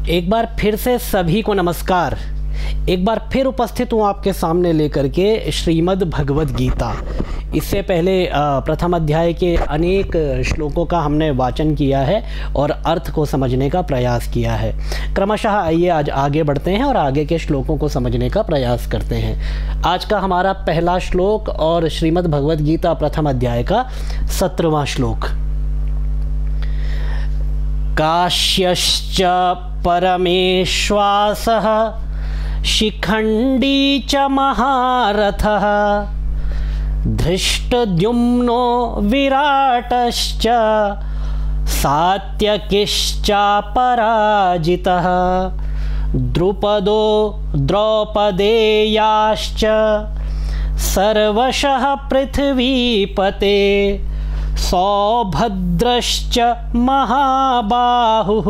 एक बार फिर से सभी को नमस्कार। एक बार फिर उपस्थित हूँ आपके सामने लेकर के श्रीमद् भगवद गीता। इससे पहले प्रथम अध्याय के अनेक श्लोकों का हमने वाचन किया है और अर्थ को समझने का प्रयास किया है। क्रमशः आइए आज आगे बढ़ते हैं और आगे के श्लोकों को समझने का प्रयास करते हैं। आज का हमारा पहला श्लोक और श्रीमद् भगवद गीता प्रथम अध्याय का 17वां श्लोक। काश्यश्च परमेश्वासः शिखण्डी च महारथः धृष्टद्युम्नो विराटश्च सात्यकिश्चापराजितः द्रुपदो द्रौपदेयाश्च सर्वशः पृथ्वीपते सौभद्रश्च महाबाहुः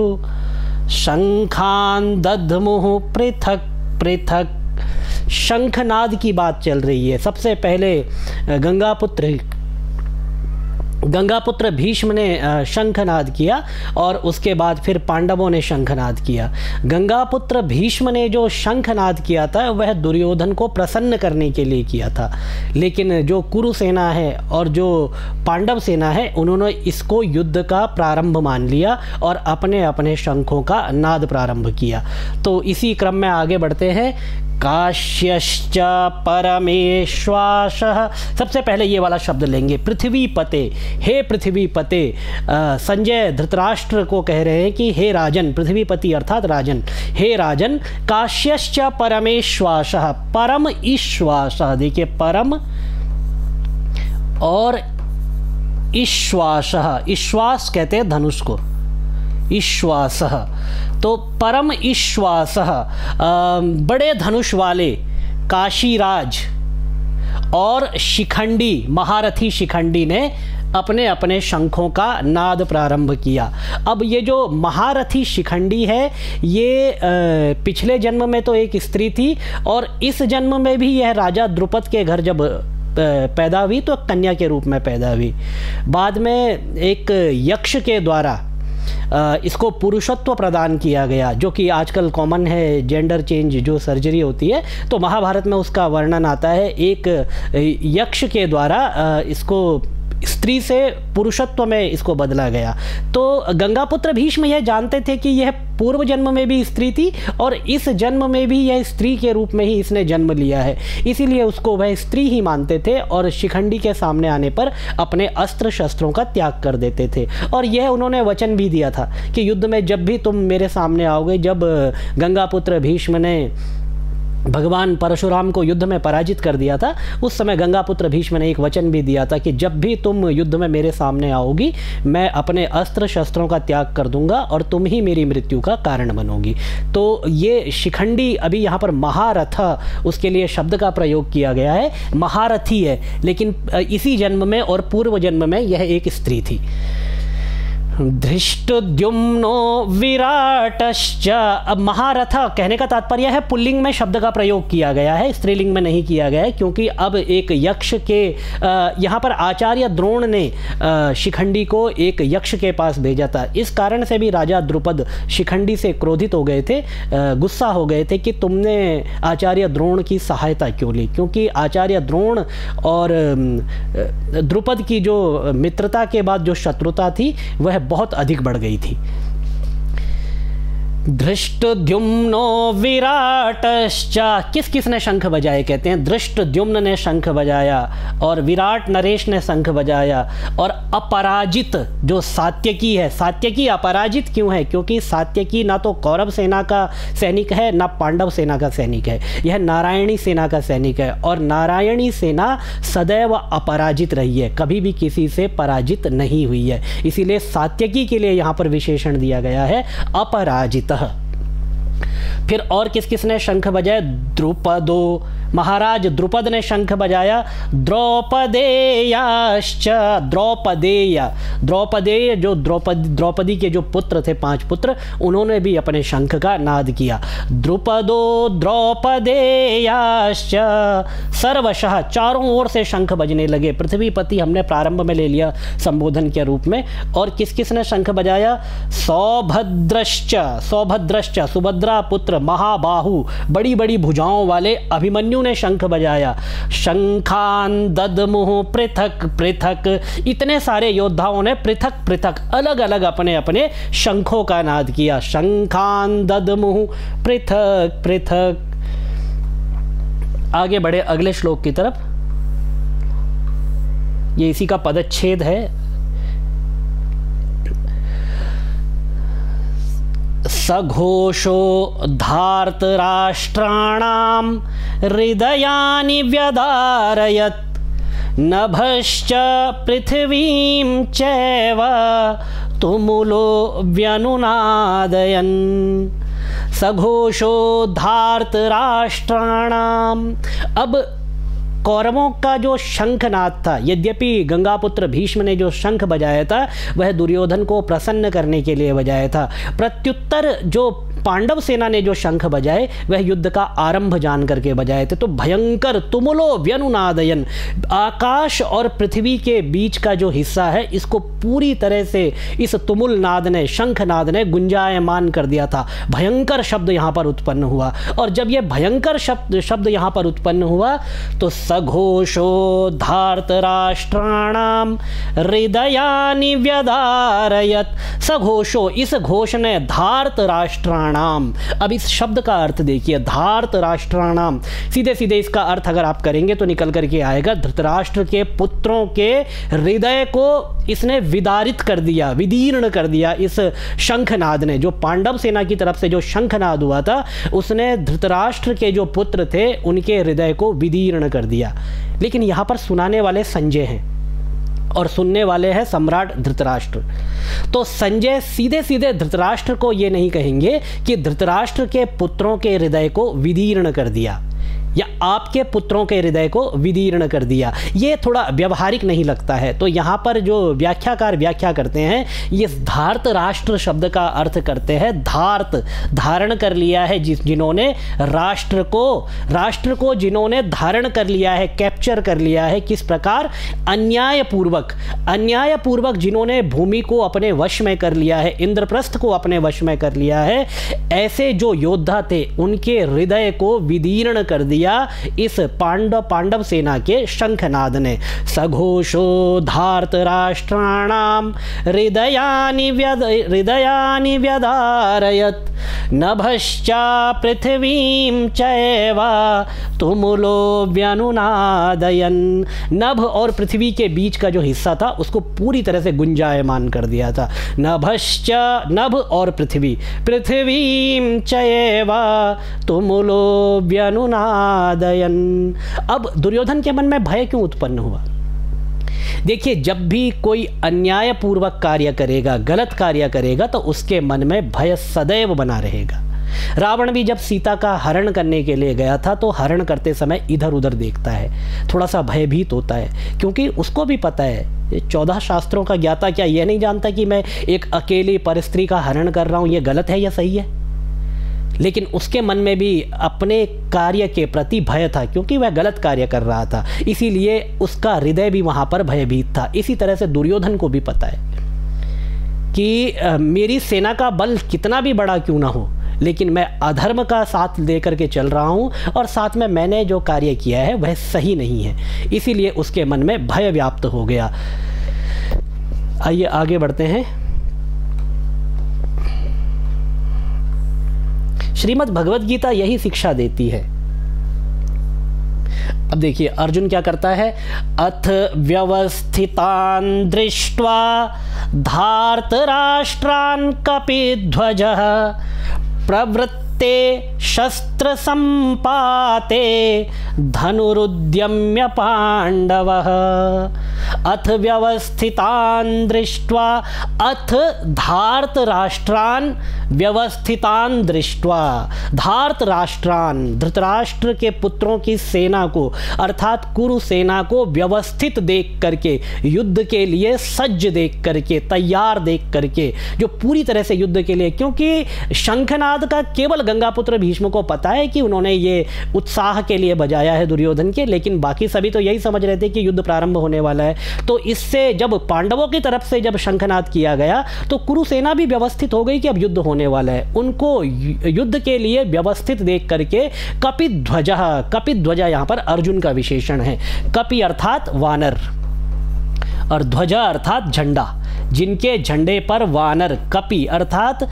शंखान दध्मुः पृथक पृथक। शंखनाद की बात चल रही है। सबसे पहले गंगापुत्र भीष्म ने शंखनाद किया और उसके बाद फिर पांडवों ने शंखनाद किया। गंगापुत्र भीष्म ने जो शंखनाद किया था वह दुर्योधन को प्रसन्न करने के लिए किया था, लेकिन जो कुरु सेना है और जो पांडव सेना है उन्होंने इसको युद्ध का प्रारंभ मान लिया और अपने अपने शंखों का नाद प्रारंभ किया। तो इसी क्रम में आगे बढ़ते हैं। काश्यश्च परमेश्वासः। सबसे पहले ये वाला शब्द लेंगे, पृथ्वीपते। हे पृथ्वीपते। संजय धृतराष्ट्र को कह रहे हैं कि हे राजन, पृथ्वीपति अर्थात राजन, हे राजन। काश्यश्च परमेश्वासः। परम ईश्वासः। देखिए, परम और ईश्वासः। ईश्वास कहते हैं धनुष को, ईश्वासः। तो परम ईश्वासः, बड़े धनुष वाले काशीराज और शिखंडी, महारथी शिखंडी ने अपने अपने शंखों का नाद प्रारंभ किया। अब ये जो महारथी शिखंडी है ये पिछले जन्म में तो एक स्त्री थी और इस जन्म में भी यह राजा द्रुपद के घर जब पैदा हुई तो कन्या के रूप में पैदा हुई। बाद में एक यक्ष के द्वारा इसको पुरुषत्व प्रदान किया गया, जो कि आजकल कॉमन है, जेंडर चेंज जो सर्जरी होती है, तो महाभारत में उसका वर्णन आता है। एक यक्ष के द्वारा इसको स्त्री से पुरुषत्व में इसको बदला गया। तो गंगापुत्र भीष्म यह जानते थे कि यह पूर्व जन्म में भी स्त्री थी और इस जन्म में भी यह स्त्री के रूप में ही इसने जन्म लिया है, इसीलिए उसको वह स्त्री ही मानते थे और शिखंडी के सामने आने पर अपने अस्त्र शस्त्रों का त्याग कर देते थे। और यह उन्होंने वचन भी दिया था कि युद्ध में जब भी तुम मेरे सामने आओगे, जब गंगापुत्र भीष्म ने भगवान परशुराम को युद्ध में पराजित कर दिया था, उस समय गंगापुत्र भीष्म ने एक वचन भी दिया था कि जब भी तुम युद्ध में मेरे सामने आओगी मैं अपने अस्त्र शस्त्रों का त्याग कर दूंगा और तुम ही मेरी मृत्यु का कारण बनोगी। तो ये शिखंडी, अभी यहाँ पर महारथ उसके लिए शब्द का प्रयोग किया गया है, महारथी है, लेकिन इसी जन्म में और पूर्व जन्म में यह एक स्त्री थी। धृष्टद्युम्नो विराटश्च। अब महारथ कहने का तात्पर्य है पुल्लिंग में शब्द का प्रयोग किया गया है, स्त्रीलिंग में नहीं किया गया है, क्योंकि अब एक यक्ष के यहाँ पर आचार्य द्रोण ने शिखंडी को एक यक्ष के पास भेजा था। इस कारण से भी राजा द्रुपद शिखंडी से क्रोधित हो गए थे, गुस्सा हो गए थे कि तुमने आचार्य द्रोण की सहायता क्यों ली, क्योंकि आचार्य द्रोण और द्रुपद की जो मित्रता के बाद जो शत्रुता थी वह बहुत अधिक बढ़ गई थी। धृष्टद्युम्नो विराटश्च। किस किस ने शंख बजाए कहते हैं? धृष्टद्युम्न ने शंख बजाया और विराट नरेश ने शंख बजाया और अपराजित जो सात्यकी है, सात्यकी अपराजित क्यों है? क्योंकि सात्यकी ना तो कौरव सेना का सैनिक है ना पांडव सेना का सैनिक है, यह नारायणी सेना का सैनिक है और नारायणी सेना सदैव अपराजित रही है, कभी भी किसी से पराजित नहीं हुई है, इसीलिए सात्यकी के लिए यहाँ पर विशेषण दिया गया है अपराजित। फिर और किस किस ने शंख बजाया? द्रुपदो, महाराज द्रुपद ने शंख बजाया। द्रौपदेयाश्च, द्रौपदेय जो द्रौपदी के जो पुत्र थे, 5 पुत्र, उन्होंने भी अपने शंख का नाद किया। द्रुपदो द्रौपदेयाश्च सर्वशः, चारों ओर से शंख बजने लगे। पृथ्वीपति हमने प्रारंभ में ले लिया संबोधन के रूप में। और किस किस ने शंख बजाया? सौभद्रश्च, सुभद्रा पुत्र महाबाहु, बड़ी बड़ी भुजाओं वाले अभिमन्यु ने शंख बजाया। शंखान ददमुह पृथक पृथक, इतने सारे योद्धाओं ने पृथक पृथक अलग अलग अपने अपने शंखों का नाद किया। शंखान ददमुह पृथक पृथक। आगे बढ़े अगले श्लोक की तरफ, ये इसी का पदच्छेद है। सघोषो धार्तराष्ट्राणां हृदयानि व्यदारयत्, नभश्च पृथिवीं चैव तुमुलो व्यनुनादयन्। सघोषो धार्तराष्ट्राणाम, अब कौरवों का जो शंखनाद था, यद्यपि गंगापुत्र भीष्म ने जो शंख बजाया था वह दुर्योधन को प्रसन्न करने के लिए बजाया था, प्रत्युत्तर जो पांडव सेना ने जो शंख बजाए वह युद्ध का आरंभ जान करके बजाए थे। तो भयंकर तुमुलो व्यनुनादयन, आकाश और पृथ्वी के बीच का जो हिस्सा है इसको पूरी तरह से इस तुमुल नाद ने, शंख नाद ने गुंजायमान कर दिया था। भयंकर शब्द यहाँ पर उत्पन्न हुआ। और जब यह भयंकर शब्द यहाँ पर उत्पन्न हुआ तो सघोषो धार्तराष्ट्राणाम हृदयानि व्यदारयत्। सघोषो, इस घोष ने धार्तराष्ट्राणाम, अब इस शब्द का अर्थ देखिए, धार्तराष्ट्राणाम, सीधे सीधे इसका अर्थ अगर आप करेंगे तो निकल करके आएगा धृतराष्ट्र के पुत्रों के हृदय को इसने विदारित कर दिया, विदीर्ण कर दिया। इस शंखनाद ने, जो पांडव सेना की तरफ से जो शंखनाद हुआ था उसने धृतराष्ट्र के जो पुत्र थे उनके हृदय को विदीर्ण कर दिया। लेकिन यहाँ पर सुनाने वाले संजय हैं और सुनने वाले हैं सम्राट धृतराष्ट्र। तो संजय सीधे सीधे धृतराष्ट्र को ये नहीं कहेंगे कि धृतराष्ट्र के पुत्रों के हृदय को विदीर्ण कर दिया या आपके पुत्रों के हृदय को विदीर्ण कर दिया, ये थोड़ा व्यवहारिक नहीं लगता है। तो यहाँ पर जो व्याख्याकार व्याख्या करते हैं, ये धार्त राष्ट्र शब्द का अर्थ करते हैं धार्त, धारण कर लिया है, जिन्होंने राष्ट्र को जिन्होंने धारण कर लिया है, कैप्चर कर लिया है। किस प्रकार? अन्यायपूर्वक जिन्होंने भूमि को अपने वश में कर लिया है, इंद्रप्रस्थ को अपने वश में कर लिया है, ऐसे जो योद्धा थे उनके हृदय को विदीर्ण कर दिया इस पांडव सेना के शंखनाद ने। सघोषो धार्तराष्ट्राणाम हृदयानि व्यदारयत्, नभश्चा पृथ्वीं चैव तुमुलो व्यनुनादयन्। नभ और पृथ्वी के बीच का जो हिस्सा था उसको पूरी तरह से गुंजायमान कर दिया था। नभश्च, नभ और पृथ्वी, पृथ्वीं चैव तुमुलो व्यनुनादयन्। अब दुर्योधन के मन में भय क्यों उत्पन्न हुआ? देखिए, जब भी कोई अन्यायपूर्वक कार्य करेगा, गलत कार्य करेगा, तो उसके मन में भय सदैव बना रहेगा। रावण भी जब सीता का हरण करने के लिए गया था तो हरण करते समय इधर उधर देखता है, थोड़ा सा भयभीत होता है, क्योंकि उसको भी पता है 14 शास्त्रों का ज्ञाता क्या यह नहीं जानता कि मैं एक अकेली परस्त्री का हरण कर रहा हूं, यह गलत है या सही है? लेकिन उसके मन में भी अपने कार्य के प्रति भय था, क्योंकि वह गलत कार्य कर रहा था, इसीलिए उसका हृदय भी वहां पर भयभीत था। इसी तरह से दुर्योधन को भी पता है कि मेरी सेना का बल कितना भी बड़ा क्यों ना हो, लेकिन मैं अधर्म का साथ लेकर के चल रहा हूं और साथ में मैंने जो कार्य किया है वह सही नहीं है, इसीलिए उसके मन में भय व्याप्त हो गया। आइए आगे बढ़ते हैं। श्रीमद् भगवद गीता यही शिक्षा देती है। अब देखिए अर्जुन क्या करता है, अथ व्यवस्थितान् दृष्ट्वा धार्तराष्ट्रान् कपिध्वजः प्रवृत्त शस्त्र संपाते धनुरुद्यम्य पांडवः अथ व्यवस्थितान् दृष्ट्वा, अथ धार्तराष्ट्रान् व्यवस्थितान् दृष्ट्वा, धार्तराष्ट्रान् धृतराष्ट्र के पुत्रों की सेना को अर्थात कुरु सेना को व्यवस्थित देख करके, युद्ध के लिए सज्ज देख करके, तैयार देख करके, जो पूरी तरह से युद्ध के लिए, क्योंकि शंखनाद का केवल गंगापुत्र भीष्म को पता है कि उन्होंने ये उत्साह के लिए बजाया है दुर्योधन के, लेकिन बाकी सभी तो यही समझ रहे थे कि युद्ध प्रारंभ होने वाला है। तो इससे जब पांडवों की तरफ से जब शंखनाद किया गया तो कुरुसेना भी व्यवस्थित हो गई कि अब युद्ध होने वाला है। उनको युद्ध के लिए व्यवस्थित देख करके कपिध्वजः, कपिध्वजा यहाँ पर अर्जुन का विशेषण है। कपि अर्थात वानर और ध्वजा अर्थात झंडा, जिनके झंडे पर वानर, कपि अर्थात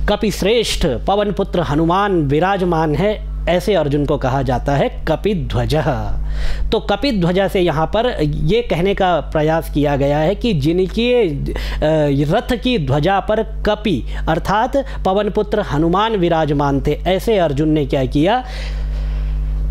कपिश्रेष्ठ पवन पुत्र हनुमान विराजमान है, ऐसे अर्जुन को कहा जाता है कपिध्वजः। तो कपिध्वजा से यहाँ पर ये कहने का प्रयास किया गया है कि जिनके रथ की ध्वजा पर कपि अर्थात पवन पुत्र हनुमान विराजमान थे, ऐसे अर्जुन ने क्या किया,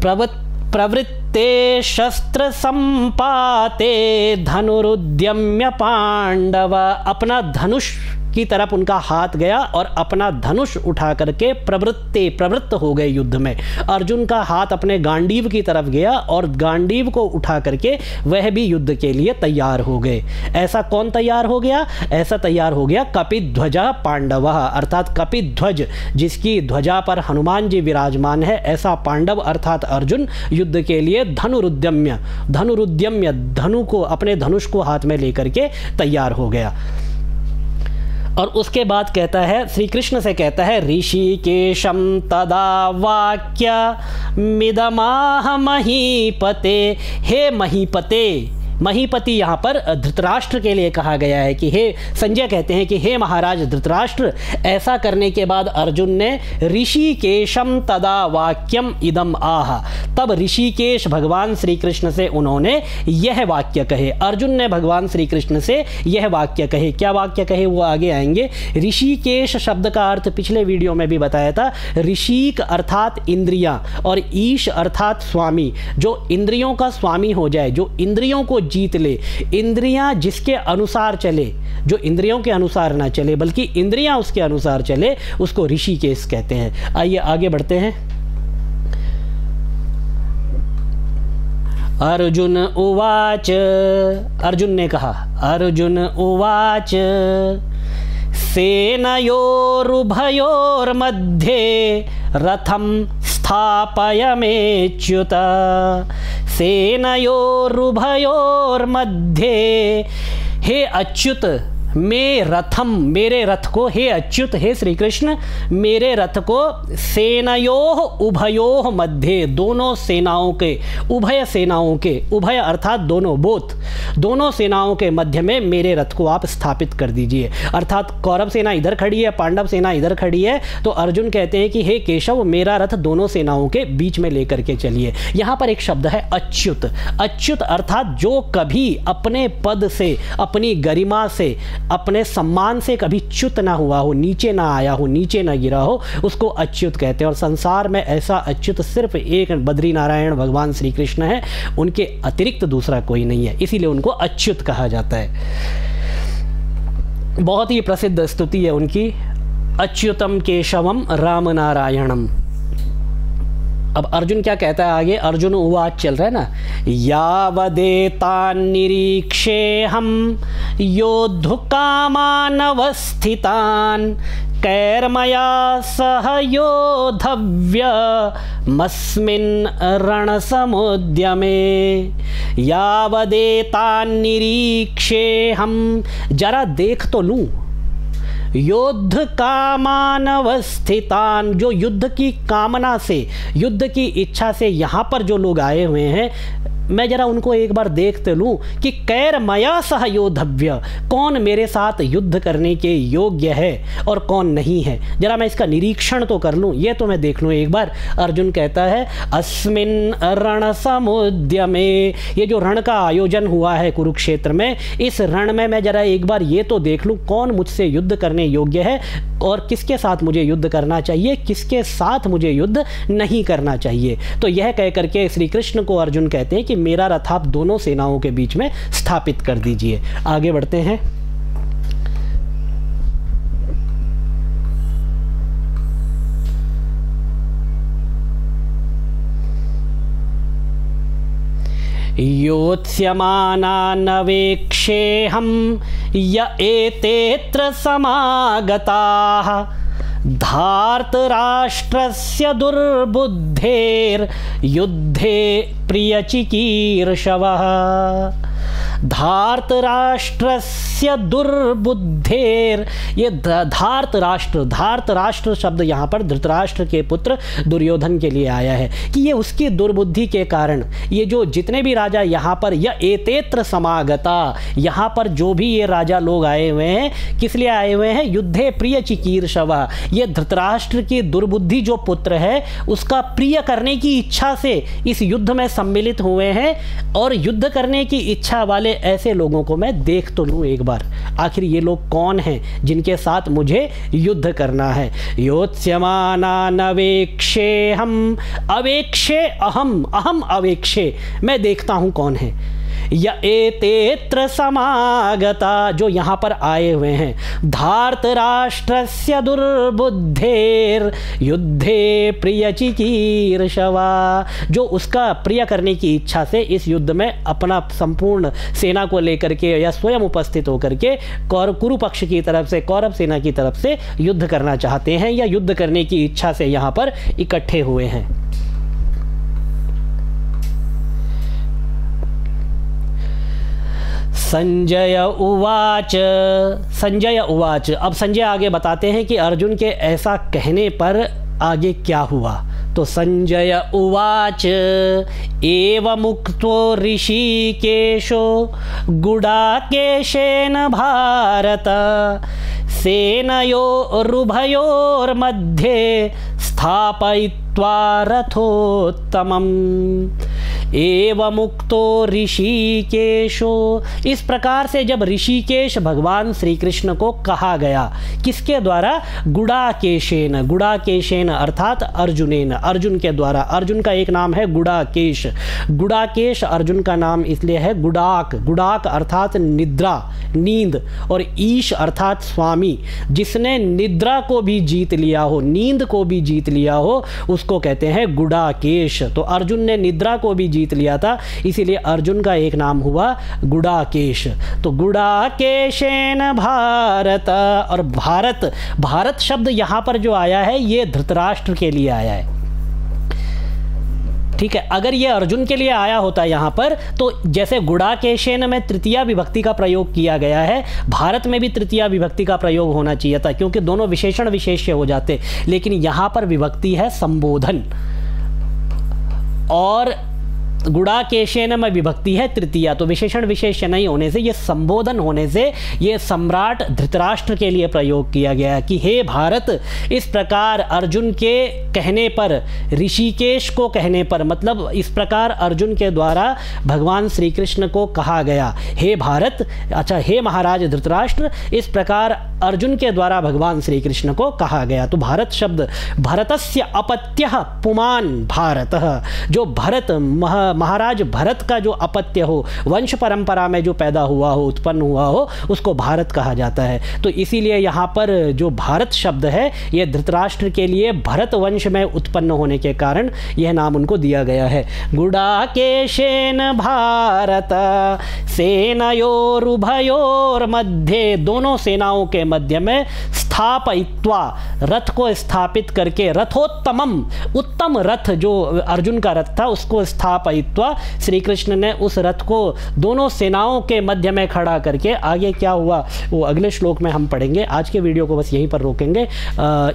प्रवृत्ते शस्त्र संपाते धनुरुद्यम्य पांडव, अपना धनुष की तरफ उनका हाथ गया और अपना धनुष उठा करके प्रवृत्त हो गए युद्ध में। अर्जुन का हाथ अपने गांडीव की तरफ गया और गांडीव को उठा करके वह भी युद्ध के लिए तैयार हो गए। ऐसा कौन तैयार हो गया? ऐसा तैयार हो गया कपिध्वजा पांडवः अर्थात कपिध्वज, जिसकी ध्वजा पर हनुमान जी विराजमान है, ऐसा पांडव अर्थात अर्जुन युद्ध के लिए धनुरुद्यम्य धनु को, अपने धनुष को हाथ में लेकर के तैयार हो गया। और उसके बाद कहता है, श्री कृष्ण से कहता है, ऋषिकेशं तदा वाक्य मिदमाह महीपते, हे महीपते, महीपति यहाँ पर धृतराष्ट्र के लिए कहा गया है कि हे, संजय कहते हैं कि हे महाराज धृतराष्ट्र। ऐसा करने के बाद अर्जुन ने ऋषिकेशम तदा वाक्यम इदम आह, तब ऋषिकेश भगवान श्री कृष्ण से उन्होंने यह वाक्य कहे। अर्जुन ने भगवान श्री कृष्ण से यह वाक्य कहे। क्या वाक्य कहे वो आगे आएंगे। ऋषिकेश शब्द का अर्थ पिछले वीडियो में भी बताया था। ऋषिक अर्थात इंद्रियां और ईश अर्थात स्वामी, जो इंद्रियों का स्वामी हो जाए, जो इंद्रियों को जीत ले, इंद्रियां जिसके अनुसार चले, जो इंद्रियों के अनुसार ना चले बल्कि इंद्रियां उसके अनुसार चले, उसको ऋषिकेश कहते हैं। आइए आगे बढ़ते हैं। अर्जुन उवाच, अर्जुन ने कहा, अर्जुन उवाच सेनयोरुभयोर्मध्ये रथं स्थापयमेच्युत, सेनयोरुभयोर्मध्ये, हे अच्युत मे रथम, मेरे रथ को, हे अच्युत हे श्री कृष्ण मेरे रथ को, सेनयोः उभयोः मध्ये, दोनों सेनाओं के, उभय सेनाओं के, उभय अर्थात दोनों, बोथ, दोनों सेनाओं के मध्य में मेरे रथ को आप स्थापित कर दीजिए। अर्थात कौरव सेना इधर खड़ी है, पांडव सेना इधर खड़ी है, तो अर्जुन कहते हैं कि हे केशव मेरा रथ दोनों सेनाओं के बीच में लेकर के चलिए। यहाँ पर एक शब्द है अच्युत। अच्युत अर्थात जो कभी अपने पद से, अपनी गरिमा से, अपने सम्मान से कभी च्युत ना हुआ हो, नीचे ना आया हो, नीचे ना गिरा हो, उसको अच्युत कहते हैं। और संसार में ऐसा अच्युत सिर्फ एक बद्री नारायण भगवान श्री कृष्ण है, उनके अतिरिक्त दूसरा कोई नहीं है, इसीलिए उनको अच्युत कहा जाता है। बहुत ही प्रसिद्ध स्तुति है उनकी, अच्युतम केशवम राम नारायणम। अब अर्जुन क्या कहता है आगे, अर्जुन उवाच चल रहा है ना, यावदेतान् निरीक्षेऽहं योद्धुकामानवस्थितान् कैर्मया सह योद्धव्यमस्मिन् रणसमुद्यमे। यावदेतान् निरीक्षेऽहं, जरा देख तो लूं, युद्ध कामानवस्थितान, जो युद्ध की कामना से, युद्ध की इच्छा से यहाँ पर जो लोग आए हुए हैं, मैं जरा उनको एक बार देखते लूं कि कैर मया सह योद्धव्य, कौन मेरे साथ युद्ध करने के योग्य है और कौन नहीं है, जरा मैं इसका निरीक्षण तो कर लूं, ये तो मैं देख लूं एक बार। अर्जुन कहता है अस्मिन रण समुद्यमे, ये जो रण का आयोजन हुआ है कुरुक्षेत्र में, इस रण में मैं जरा एक बार ये तो देख लूं कौन मुझसे युद्ध करने योग्य है और किसके साथ मुझे युद्ध करना चाहिए, किसके साथ मुझे युद्ध नहीं करना चाहिए। तो यह कह करके श्री कृष्ण को अर्जुन कहते हैं कि मेरा रथ आप दोनों सेनाओं के बीच में स्थापित कर दीजिए। आगे बढ़ते हैं। योत्स्यमानानवेक्षेऽहं य एतेऽत्र समागताः धार्तराष्ट्रस्य दुर्बुद्धेर्युद्धे प्रियचिकीर्षवः। धार्तराष्ट्रस्य दुर्बुद्धेर, ये धार्तराष्ट्र शब्द यहाँ पर धृतराष्ट्र के पुत्र दुर्योधन के लिए आया है कि ये उसकी दुर्बुद्धि के कारण ये जो जितने भी राजा यहाँ पर या एतेत्र समागता, यहाँ पर जो भी ये राजा लोग आए हुए हैं किस लिए आए हुए हैं, युद्धे प्रिय चिकीर्षवा, ये धृतराष्ट्र की दुर्बुद्धि जो पुत्र है उसका प्रिय करने की इच्छा से इस युद्ध में सम्मिलित हुए हैं और युद्ध करने की इच्छा वाले ऐसे लोगों को मैं देख तो लूं एक बार, आखिर ये लोग कौन हैं जिनके साथ मुझे युद्ध करना है। योत्स्यमानानवेक्षेऽहं, अवेक्षे अहम, अहम अवेक्षे, मैं देखता हूं कौन है। या एतेत्र समागता, जो यहाँ पर आए हुए हैं। धार्तराष्ट्रस्य दुर्बुद्धेर युद्धे प्रियचिकीर्षवा, जो उसका प्रिय करने की इच्छा से इस युद्ध में अपना संपूर्ण सेना को लेकर के या स्वयं उपस्थित होकर के कुरु पक्ष की तरफ से, कौरव सेना की तरफ से युद्ध करना चाहते हैं या युद्ध करने की इच्छा से यहाँ पर इकट्ठे हुए हैं। संजय उवाच, संजय उवाच, अब संजय आगे बताते हैं कि अर्जुन के ऐसा कहने पर आगे क्या हुआ। तो संजय उवाच एवमुक्तो ऋषिकेशो गुडाकेशेन भारत सेनयोरुभयोर्मध्ये स्थापयित्वा रथोत्तमम्। एवमुक्तो ऋषिकेशो, इस प्रकार से जब ऋषिकेश भगवान श्री कृष्ण को कहा गया, किसके द्वारा, गुडाकेशेन, गुडाकेशेन अर्थात अर्जुनेन, अर्जुन के द्वारा। अर्जुन का एक नाम है गुडाकेश, गुडाकेश अर्जुन का नाम इसलिए है। गुडाक, गुडाक अर्थात निद्रा, नींद, और ईश अर्थात स्वामी, जिसने निद्रा को भी जीत लिया हो, नींद को भी जीत लिया हो, उसको कहते हैं गुडाकेश। तो अर्जुन ने निद्रा को भी जीत लिया था, इसीलिए अर्जुन का एक नाम हुआ गुडाकेश। तो गुडाकेशेन भारत, और भारत, भारत शब्द यहाँ पर जो आया है ये धृतराष्ट्र के लिए आया है, ठीक है। अगर ये अर्जुन के लिए आया होता यहाँ पर तो जैसे गुडाकेशेन में तृतीया विभक्ति का प्रयोग किया गया है, भारत में भी तृतीया विभक्ति का प्रयोग होना चाहिए था, क्योंकि दोनों विशेषण विशेष्य हो जाते, लेकिन यहाँ पर विभक्ति है संबोधन और गुडाकेशेन में विभक्ति है तृतीया, तो विशेषण विशेष्य नहीं होने से, ये संबोधन होने से ये सम्राट धृतराष्ट्र के लिए प्रयोग किया गया कि हे भारत, इस प्रकार अर्जुन के कहने पर, ऋषिकेश को कहने पर, मतलब इस प्रकार अर्जुन के द्वारा भगवान श्री कृष्ण को कहा गया, हे भारत, अच्छा हे महाराज धृतराष्ट्र, इस प्रकार अर्जुन के द्वारा भगवान श्री कृष्ण को कहा गया। तो भारत शब्द, भरतस्य अपत्यः पुमान् भारतः, जो भरत, महाराज भरत का जो अपत्य हो, वंश परंपरा में जो पैदा हुआ हो, उत्पन्न हुआ हो, उसको भारत कहा जाता है। तो इसीलिए यहाँ पर जो भारत शब्द है ये धृतराष्ट्र के लिए भरत वंश में उत्पन्न होने के कारण यह नाम उनको दिया गया है। गुडाकेशेन भारत सेनयोरुभयोर मध्य, दोनों सेनाओं के मध्य में स्थापयित्वा, रथ को स्थापित करके, रथोत्तमम, उत्तम रथ जो अर्जुन का रथ था उसको स्थापयित्वा, श्री कृष्ण ने उस रथ को दोनों सेनाओं के मध्य में खड़ा करके, आगे क्या हुआ वो अगले श्लोक में हम पढ़ेंगे। आज के वीडियो को बस यहीं पर रोकेंगे।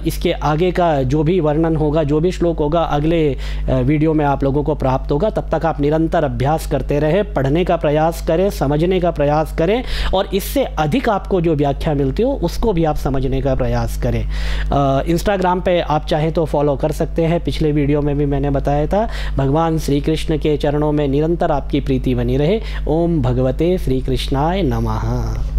इसके आगे का जो भी वर्णन होगा, जो भी श्लोक होगा, अगले वीडियो में आप लोगों को प्राप्त होगा। तब तक आप निरंतर अभ्यास करते रहे, पढ़ने का प्रयास करें, समझने का प्रयास करें, और इससे अधिक आपको जो व्याख्या मिलती हो उसको भी आप समझने का प्रयास करें। इंस्टाग्राम पे आप चाहें तो फॉलो कर सकते हैं, पिछले वीडियो में भी मैंने बताया था। भगवान श्री कृष्ण के चरणों में निरंतर आपकी प्रीति बनी रहे। ओम भगवते श्री कृष्णाय नमः।